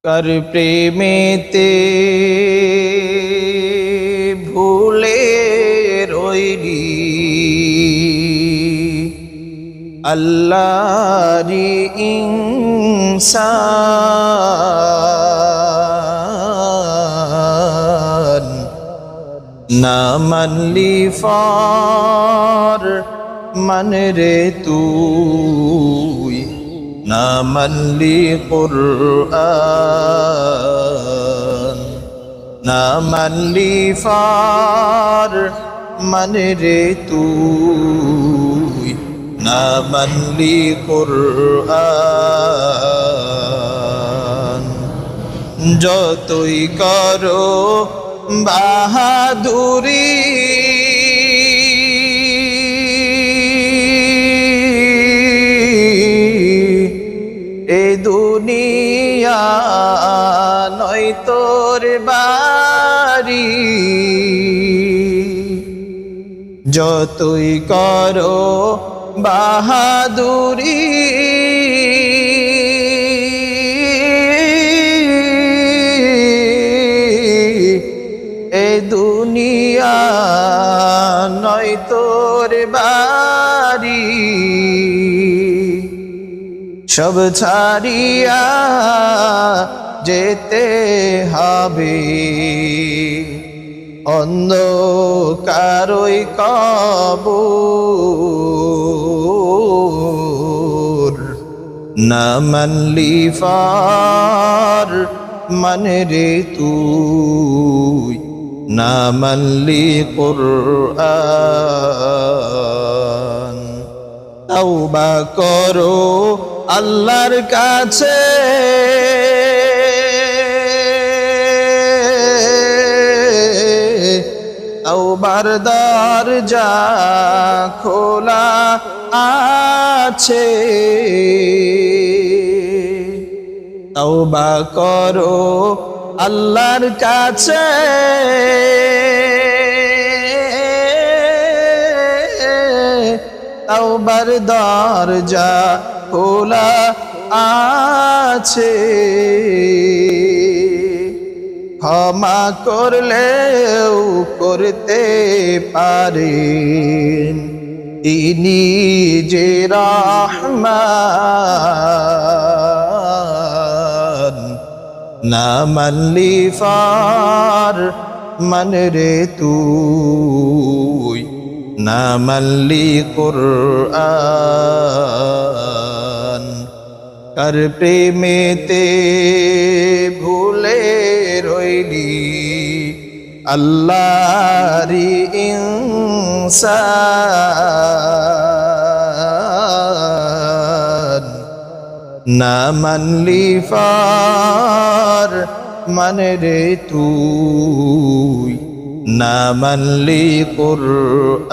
कर प्रेमेते भूले रोइली अल्लाहरी इंसान ना मनली फार मन रे तूई ना मनली कुरआन ना मनली फार मन रे तूई ना मनली कुरआन যতই করো বাহাদুরি এ দুনিয়া নয় তোর বাড়ি যতই করো বাহাদুরি এ দুনিয়া নয় তোর বাড়ি সব ছাড়িয়া যেতে হবে অন্ধকারই কবর না মানলি ফার मन रे তুই না মানলি কুরআন তওবা করো আল্লাহর কাছে তওবার দরজা খোলা আছে তওবা করো আল্লাহর কাছে তওবার দরজা খোলা আছে ক্ষমা করলেও করতে পারেন তিনি যে রহমান না মানলি ফার मन रे তুই না মানলি কুরআন कर প্রেমেতে ভুলে রইলি আল্লাহরি इंसान ना मनली फार मन रे तूई ना मनली कुरआन।